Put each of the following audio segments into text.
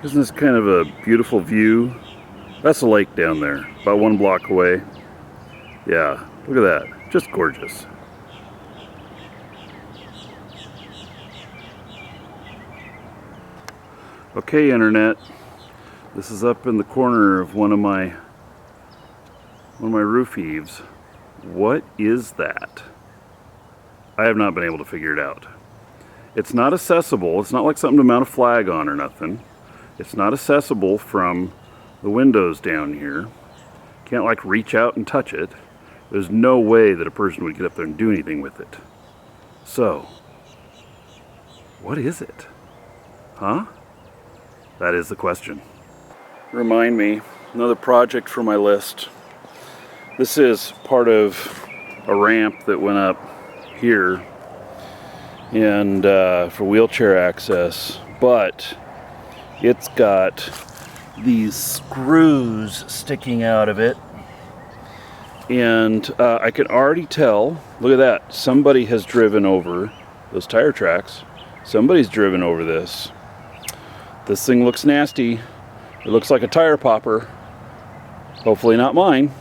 Isn't this kind of a beautiful view? That's a lake down there, about 1 block away. Yeah, look at that. Just gorgeous. Okay, Internet. This is up in the corner of one of my roof eaves. What is that? I have not been able to figure it out. It's not accessible. It's not like something to mount a flag on or nothing. It's not accessible from the windows down here. Can't like reach out and touch it. There's no way that a person would get up there and do anything with it. So, what is it? Huh? That is the question. Remind me, another project for my list. This is part of a ramp that went up here and for wheelchair access, but it's got these screws sticking out of it, and I can already tell, look at that, somebody has driven over those tire tracks. Somebody's driven over this. This thing looks nasty. It looks like a tire popper. Hopefully not mine.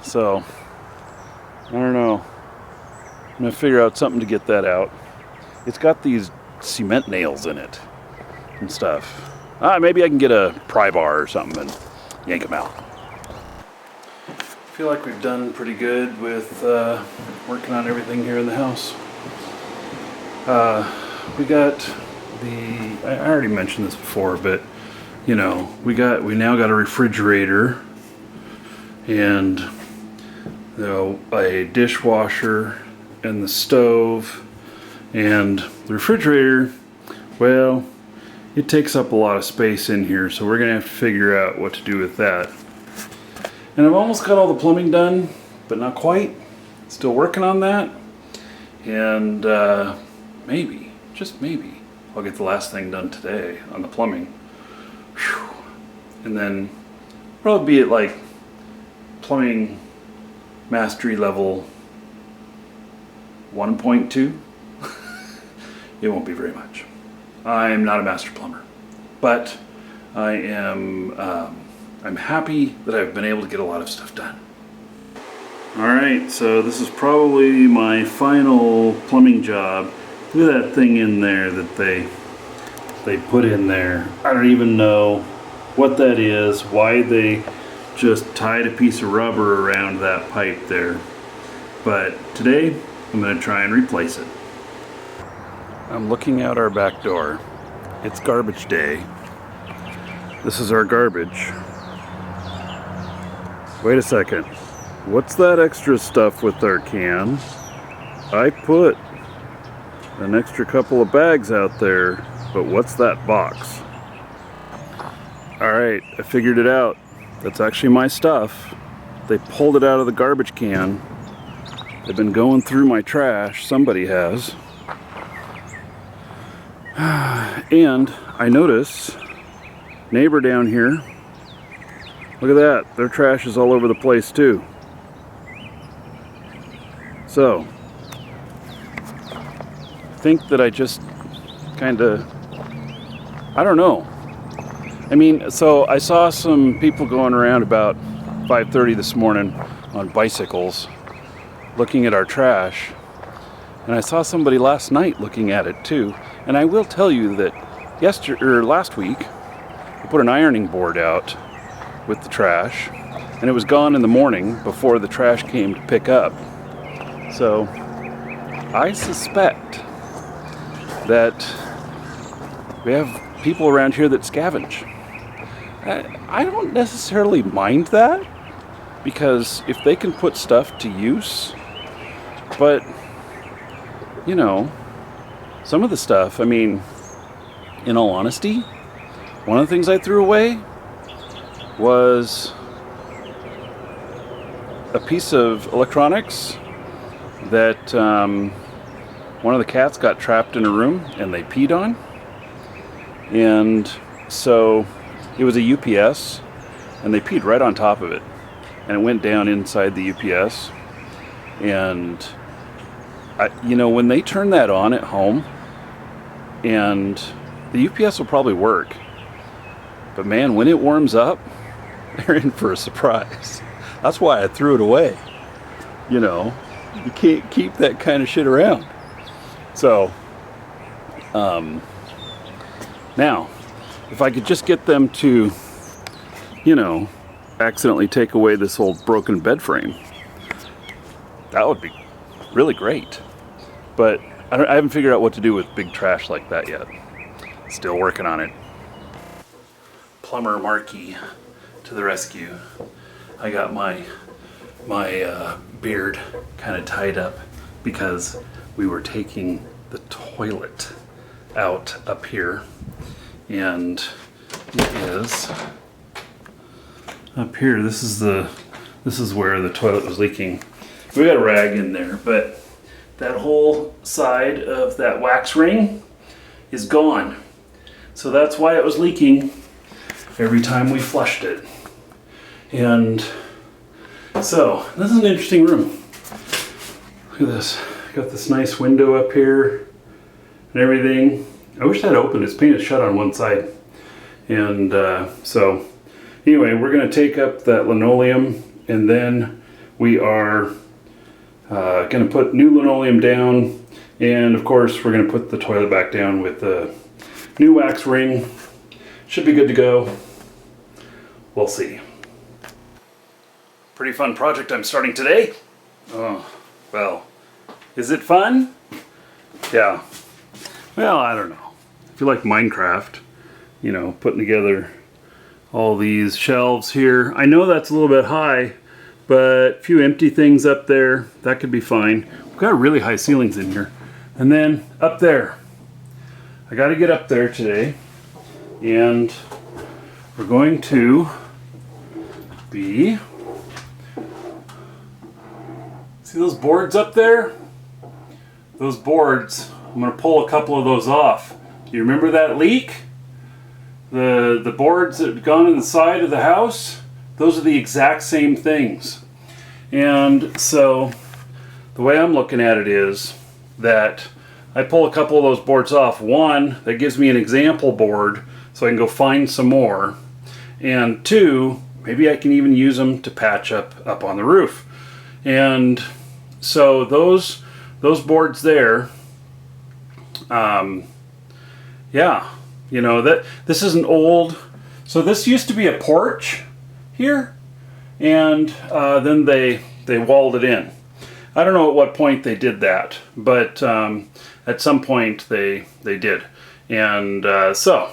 So, I don't know. I'm gonna figure out something to get that out. It's got these cement nails in it and stuff. Maybe I can get a pry bar or something and yank them out. I feel like we've done pretty good with working on everything here in the house. We got I already mentioned this before, but you know, we now got a refrigerator and a dishwasher and the stove, and the refrigerator, well, it takes up a lot of space in here, so we're gonna have to figure out what to do with that. And I've almost got all the plumbing done, but not quite. Still working on that, and maybe, just maybe, I'll get the last thing done today on the plumbing. Whew. And then probably be at like plumbing mastery level 1.2. It won't be very much. I'm not a master plumber, but I am I'm happy that I've been able to get a lot of stuff done. Alright, so this is probably my final plumbing job. Look at that thing in there that they put in there. I don't even know what that is, why they just tied a piece of rubber around that pipe there. But today, I'm going to try and replace it. I'm looking out our back door. It's garbage day. This is our garbage. Wait a second. What's that extra stuff with our can? I put an extra couple of bags out there, but what's that box? Alright, I figured it out. That's actually my stuff. They pulled it out of the garbage can. They've been going through my trash. Somebody has. And I notice neighbor down here. Look at that. Their trash is all over the place too. So, I think that I just kind of, I don't know. I mean, so I saw some people going around about 5:30 this morning on bicycles looking at our trash, and I saw somebody last night looking at it too. And I will tell you that last week we put an ironing board out with the trash, and it was gone in the morning before the trash came to pick up. So I suspect that we have people around here that scavenge. I don't necessarily mind that, because if they can put stuff to use, but you know, some of the stuff, I mean, in all honesty, one of the things I threw away was a piece of electronics that one of the cats got trapped in a room and they peed on. And so it was a UPS, and they peed right on top of it, and it went down inside the UPS. And you know, when they turn that on at home and the UPS will probably work. But man, when it warms up, they're in for a surprise. That's why I threw it away. You know, you can't keep that kind of shit around. So, now, if I could just get them to, you know, accidentally take away this old broken bed frame, that would be really great. But I haven't figured out what to do with big trash like that yet. Still working on it. Plumber Marky to the rescue. I got my beard kind of tied up because we were taking the toilet out up here, and it is up here. This is where the toilet was leaking. We got a rag in there, but that whole side of that wax ring is gone. So that's why it was leaking every time we flushed it. And so this is an interesting room. Look at this. Got this nice window up here and everything. I wish that opened. It's painted shut on one side. And so anyway, we're going to take up that linoleum, and then we are going to put new linoleum down, and of course we're going to put the toilet back down with the new wax ring. Should be good to go. We'll see. Pretty fun project I'm starting today. Oh, well, is it fun? Yeah. Well, I don't know. If you like Minecraft, you know, putting together all these shelves here. I know that's a little bit high, but a few empty things up there, that could be fine. We've got really high ceilings in here. And then up there, I got to get up there today, and we're going to be, see those boards up there? Those boards, I'm going to pull a couple of those off. Do you remember that leak? The boards that had gone in the side of the house, those are the exact same things. And so the way I'm looking at it is that I pull a couple of those boards off. One, that gives me an example board so I can go find some more. And two, maybe I can even use them to patch up on the roof. And so those boards there, yeah, you know, that this is an old, so this used to be a porch here, and then they walled it in. I don't know at what point they did that, but at some point they did. And so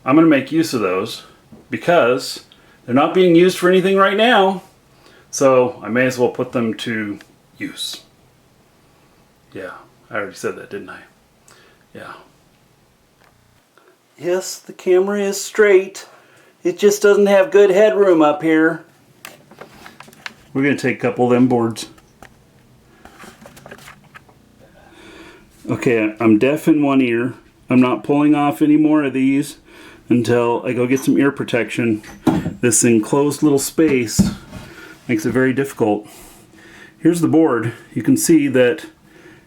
I'm going to make use of those because they're not being used for anything right now, so I may as well put them to use. Yeah, I already said that, didn't I? Yeah. Yes, the camera is straight. It just doesn't have good headroom up here. We're going to take a couple of them boards. Okay, I'm deaf in one ear. I'm not pulling off any more of these until I go get some ear protection. This enclosed little space makes it very difficult. Here's the board. You can see that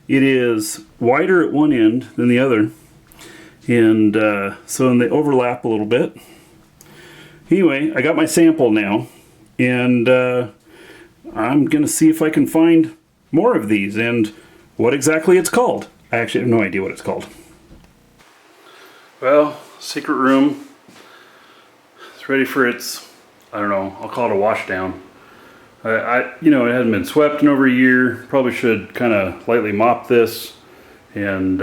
it is wider at one end than the other. And so they overlap a little bit. Anyway, I got my sample now, and I'm gonna see if I can find more of these and what exactly it's called. I actually have no idea what it's called. Well, secret room. It's ready for its, I don't know, I'll call it a wash down. You know, it hasn't been swept in over a year. Probably should kind of lightly mop this, and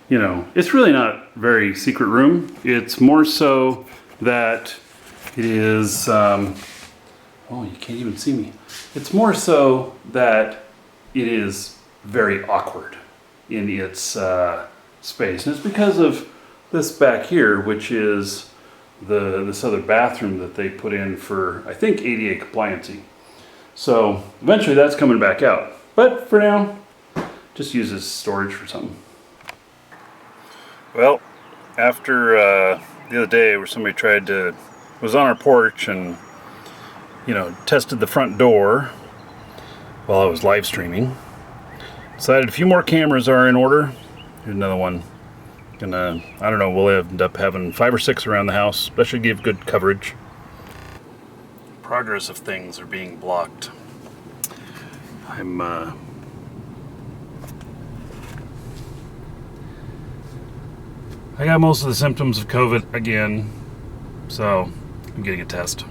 you know, it's really not very secret room. It's more so that it is, oh, you can't even see me. It's more so that it is very awkward in its space. And it's because of this back here, which is this other bathroom that they put in for, I think, ADA compliancy. So eventually that's coming back out. But for now, just use as storage for something. Well, after the other day where somebody was on our porch and, you know, tested the front door while I was live streaming, decided a few more cameras are in order. Here's another one I don't know, we'll end up having 5 or 6 around the house. That should give good coverage. Progress of things are being blocked. I got most of the symptoms of COVID again, so I'm getting a test.